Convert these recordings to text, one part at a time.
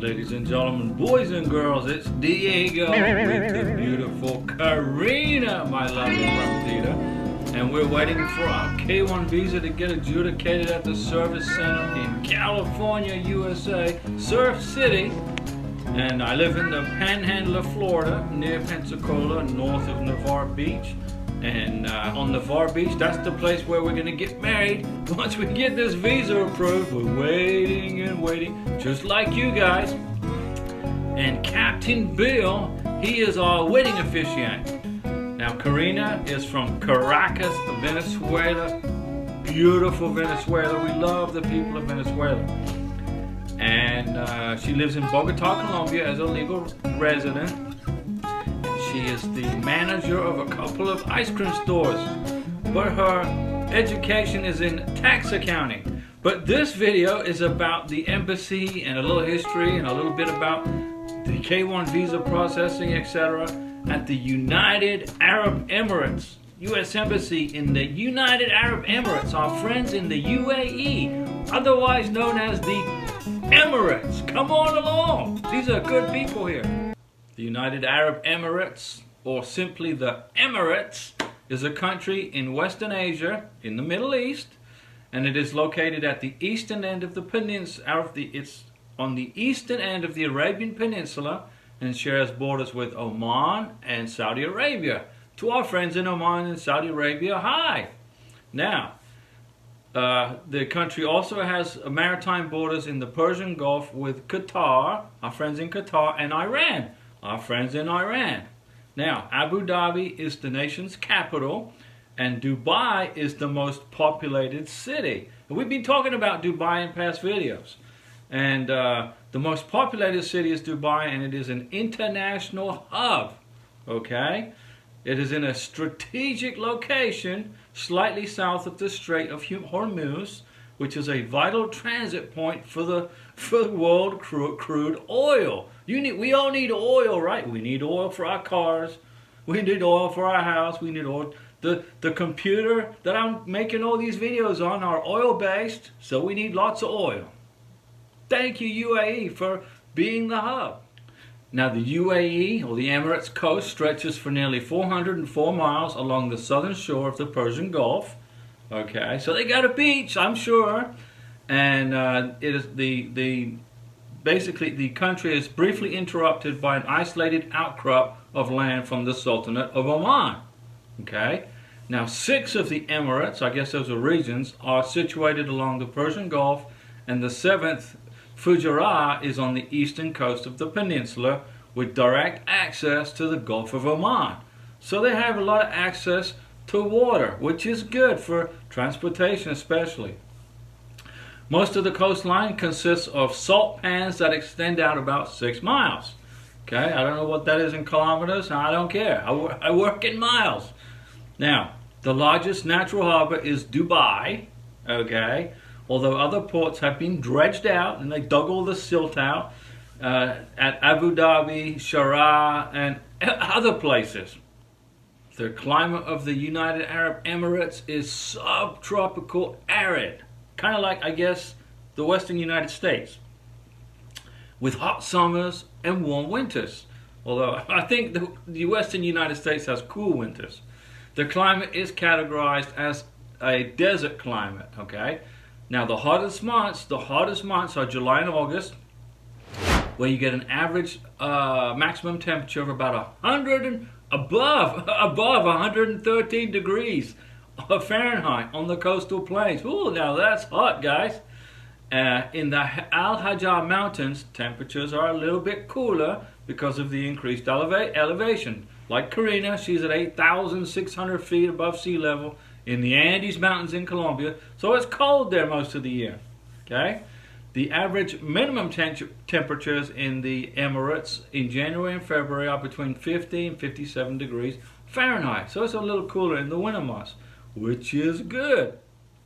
Ladies and gentlemen, boys and girls, it's Diego with the beautiful Karina, my lovely Rampita. And we're waiting for our K1 visa to get adjudicated at the Service Center in California, USA, Surf City. And I live in the Panhandle of Florida, near Pensacola, north of Navarre Beach. And on Navarre Beach, that's the place where we're gonna get married. Once we get this visa approved, we're waiting and waiting, just like you guys. And Captain Bill, he is our wedding officiant. Now Karina is from Caracas, Venezuela. Beautiful Venezuela. We love the people of Venezuela. And she lives in Bogota, Colombia as a legal resident. She is the manager of a couple of ice cream stores, but her education is in tax accounting. But this video is about the embassy and a little history and a little bit about the K1 visa processing, etc. at the United Arab Emirates, U.S. Embassy in the United Arab Emirates, our friends in the UAE, otherwise known as the Emirates. Come on along. These are good people here. The United Arab Emirates, or simply the Emirates, is a country in Western Asia, in the Middle East, and it is located at the eastern end of the peninsula. It's on the eastern end of the Arabian Peninsula and shares borders with Oman and Saudi Arabia. To our friends in Oman and Saudi Arabia, hi! Now, the country also has maritime borders in the Persian Gulf with Qatar, our friends in Qatar, and Iran. Our friends in Iran. Now, Abu Dhabi is the nation's capital, and Dubai is the most populated city. And we've been talking about Dubai in past videos. And the most populated city is Dubai, and it is an international hub. Okay? It is in a strategic location slightly south of the Strait of Hormuz, which is a vital transit point for the world crude oil. We all need oil, right? We need oil for our cars. We need oil for our house. We need oil. The computer that I'm making all these videos on are oil-based, so we need lots of oil. Thank you, UAE, for being the hub. Now, the UAE, or the Emirates coast, stretches for nearly 404 miles along the southern shore of the Persian Gulf. Okay, so they got a beach, I'm sure. And it is basically the country is briefly interrupted by an isolated outcrop of land from the Sultanate of Oman. Okay, now 6 of the Emirates, I guess those are regions, are situated along the Persian Gulf, and the 7th, Fujairah, is on the eastern coast of the peninsula with direct access to the Gulf of Oman. So they have a lot of access to water, which is good for transportation especially. Most of the coastline consists of salt pans that extend out about 6 miles. Okay, I don't know what that is in kilometers, I don't care. I work in miles. Now, the largest natural harbor is Dubai, okay, although other ports have been dredged out and they dug all the silt out at Abu Dhabi, Sharjah, and other places. The climate of the United Arab Emirates is subtropical arid, kind of like, I guess, the western United States, with hot summers and warm winters. Although I think the western United States has cool winters. The climate is categorized as a desert climate, okay? Now the hottest months are July and August, where you get an average maximum temperature of about above 113 degrees of Fahrenheit on the coastal plains. Ooh, now that's hot, guys. In the Al-Hajar Mountains, temperatures are a little bit cooler because of the increased elevation. Like Karina, she's at 8,600 feet above sea level in the Andes Mountains in Colombia, so it's cold there most of the year. Okay? The average minimum temperatures in the Emirates in January and February are between 50 and 57 degrees Fahrenheit, so it's a little cooler in the winter months, which is good.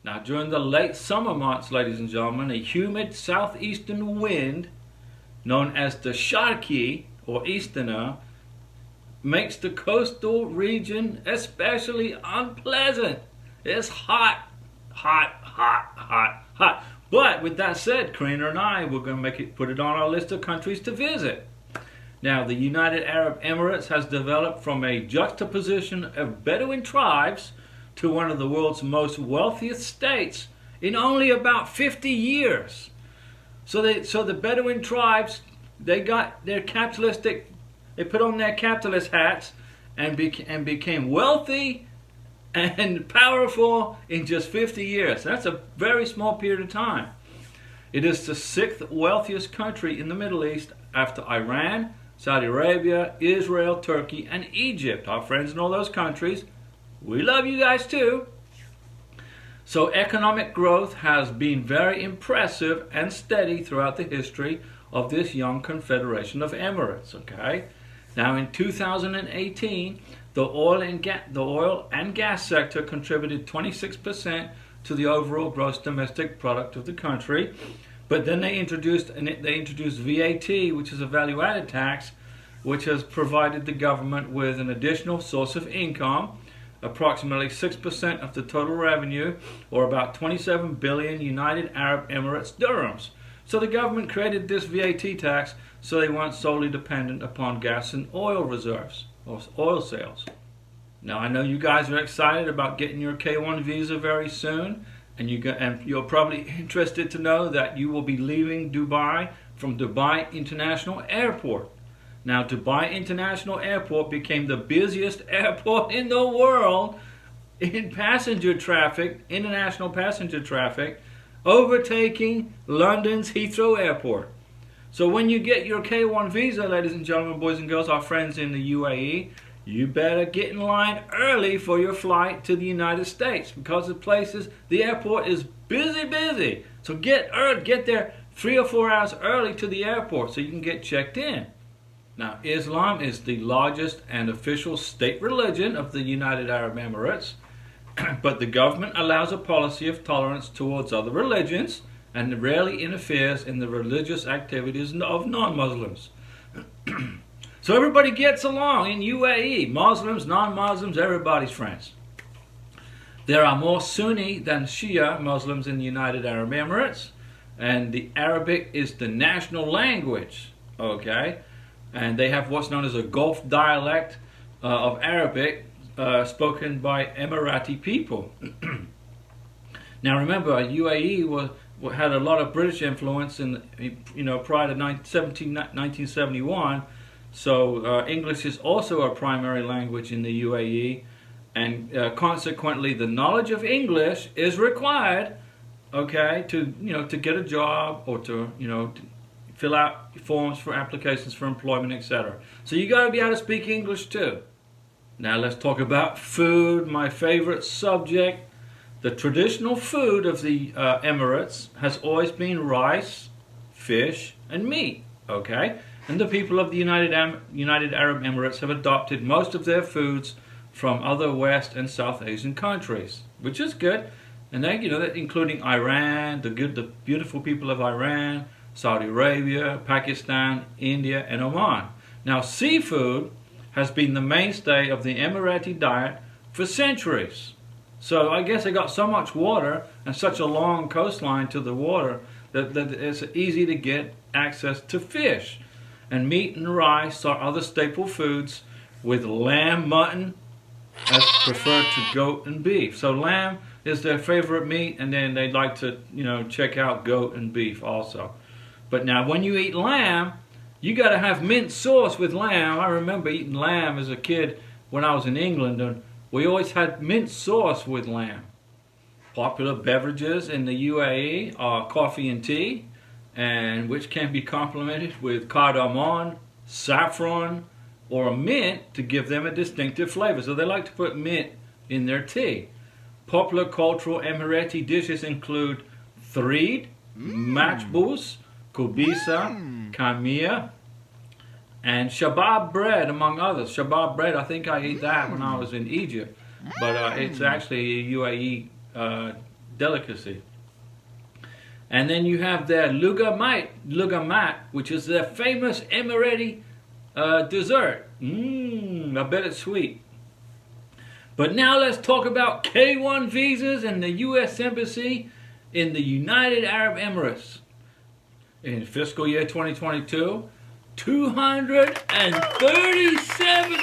Now, during the late summer months, ladies and gentlemen, a humid southeastern wind, known as the Sharqi, or Easterner, makes the coastal region especially unpleasant. It's hot, hot, hot, hot, hot. But with that said, Karina and I, we're going to put it on our list of countries to visit. Now, the United Arab Emirates has developed from a juxtaposition of Bedouin tribes to one of the world's most wealthiest states in only about 50 years. So the Bedouin tribes, they got their capitalistic, they put on their capitalist hats and became wealthy and powerful in just 50 years. That's a very small period of time. It is the 6th wealthiest country in the Middle East after Iran, Saudi Arabia, Israel, Turkey, and Egypt. Our friends in all those countries, we love you guys too. So economic growth has been very impressive and steady throughout the history of this young Confederation of Emirates. Okay. Now in 2018, the oil and gas sector contributed 26% to the overall gross domestic product of the country. But then they introduced VAT, which is a value-added tax, which has provided the government with an additional source of income, approximately 6% of the total revenue, or about 27 billion United Arab Emirates dirhams. So the government created this VAT tax so they weren't solely dependent upon gas and oil reserves, or oil sales. Now I know you guys are excited about getting your K1 visa very soon, and you're probably interested to know that you will be leaving Dubai from Dubai International Airport. Now, Dubai International Airport became the busiest airport in the world in passenger traffic, international passenger traffic, overtaking London's Heathrow Airport. So when you get your K1 visa, ladies and gentlemen, boys and girls, our friends in the UAE, you better get in line early for your flight to the United States, because the airport is busy. So get there 3 or 4 hours early to the airport so you can get checked in. Now, Islam is the largest and official state religion of the United Arab Emirates, but the government allows a policy of tolerance towards other religions and rarely interferes in the religious activities of non-Muslims. So everybody gets along in UAE. Muslims, non-Muslims, everybody's friends. There are more Sunni than Shia Muslims in the United Arab Emirates, and the Arabic is the national language, okay? And they have what's known as a Gulf dialect of Arabic spoken by Emirati people. Now remember, UAE had a lot of British influence prior to 1971. So English is also a primary language in the UAE, and consequently, the knowledge of English is required, okay, to get a job or to fill out forms for applications for employment, etc. So you got to be able to speak English too. Now let's talk about food, my favorite subject. The traditional food of the Emirates has always been rice, fish, and meat, okay? And the people of the United Arab Emirates have adopted most of their foods from other West and South Asian countries, which is good. And they, including Iran, the beautiful people of Iran, Saudi Arabia, Pakistan, India, and Oman. Now, seafood has been the mainstay of the Emirati diet for centuries. So I guess they got so much water and such a long coastline to the water that it's easy to get access to fish. And meat and rice are other staple foods, with lamb, mutton as preferred to goat and beef. So lamb is their favorite meat, and then they like to, check out goat and beef also. But now when you eat lamb, you got to have mint sauce with lamb. I remember eating lamb as a kid when I was in England, and we always had mint sauce with lamb. Popular beverages in the UAE are coffee and tea, and which can be complemented with cardamom, saffron, or mint to give them a distinctive flavor. So they like to put mint in their tea. Popular cultural Emirati dishes include threed, matchboos, kubisa, kamia, and shabab bread, among others. Shabab bread, I think I ate that when I was in Egypt, but it's actually a UAE delicacy. And then you have their lugamat, which is their famous Emirati dessert. I bet it's sweet. But now let's talk about K1 visas and the U.S. Embassy in the United Arab Emirates. In fiscal year 2022, 237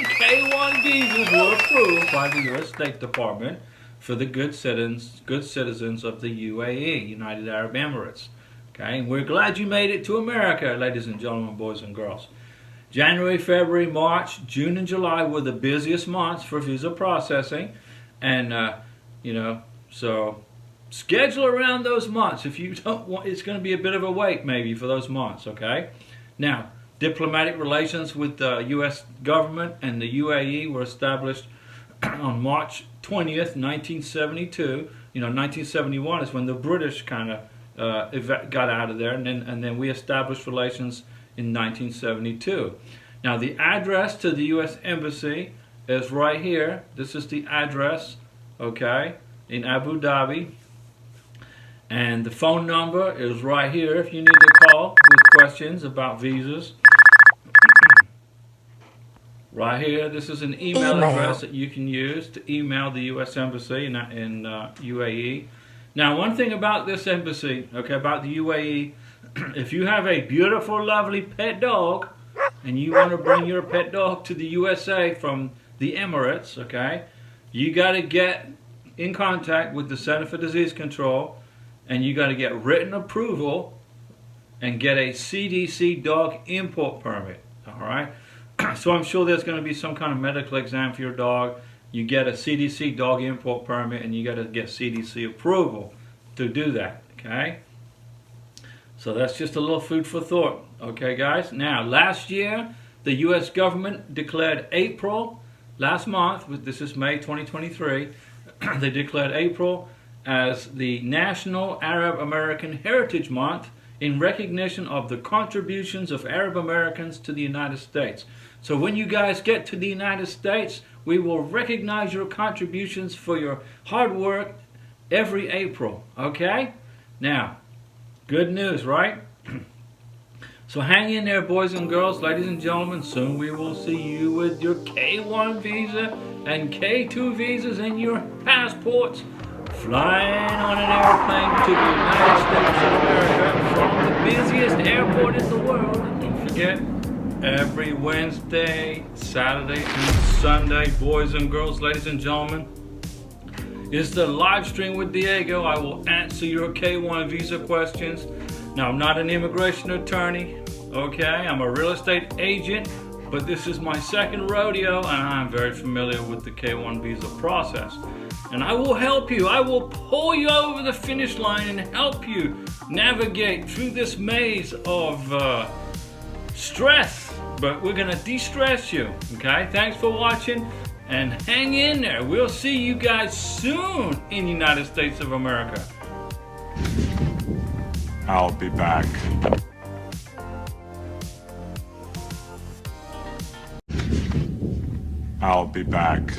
K1 visas were approved by the U.S. State Department for the good citizens of the UAE, United Arab Emirates. Okay, and we're glad you made it to America, ladies and gentlemen, boys and girls. January, February, March, June, and July were the busiest months for visa processing, and so schedule around those months. If you don't want, it's going to be a bit of a wait maybe for those months. Okay, now diplomatic relations with the U.S. government and the UAE were established on March 20th, 1972. 1971 is when the British kind of got out of there, and then we established relations in 1972. Now the address to the U.S. Embassy is right here. This is the address, okay, in Abu Dhabi. And the phone number is right here if you need to call with questions about visas. Right here, this is an email address that you can use to email the U.S. Embassy in UAE. Now, one thing about this embassy, okay, about the UAE, if you have a beautiful, lovely pet dog, and you want to bring your pet dog to the USA from the Emirates, okay, you got to get in contact with the Center for Disease Control, and you got to get written approval and get a CDC dog import permit, all right? So I'm sure there's going to be some kind of medical exam for your dog. You get a CDC dog import permit, and you got to get CDC approval to do that, okay? So that's just a little food for thought, okay, guys? Now, last year, the U.S. government declared April, last month, this is May 2023, they declared April as the National Arab American Heritage Month in recognition of the contributions of Arab Americans to the United States. So when you guys get to the United States, we will recognize your contributions for your hard work every April, okay? Now, good news, right? So hang in there, boys and girls, ladies and gentlemen. Soon we will see you with your K1 visa and K2 visas and your passports flying on an airplane to the United States of America from the busiest airport in the world. And don't forget, every Wednesday, Saturday, and Sunday, boys and girls, ladies and gentlemen, is the live stream with Diego. I will answer your K1 visa questions. Now, I'm not an immigration attorney, okay? I'm a real estate agent, but this is my second rodeo, and I'm very familiar with the K1 visa process. And I will help you. I will pull you over the finish line and help you navigate through this maze of stress. But we're going to de-stress you, okay? Thanks for watching. And hang in there. We'll see you guys soon in the United States of America. I'll be back. I'll be back.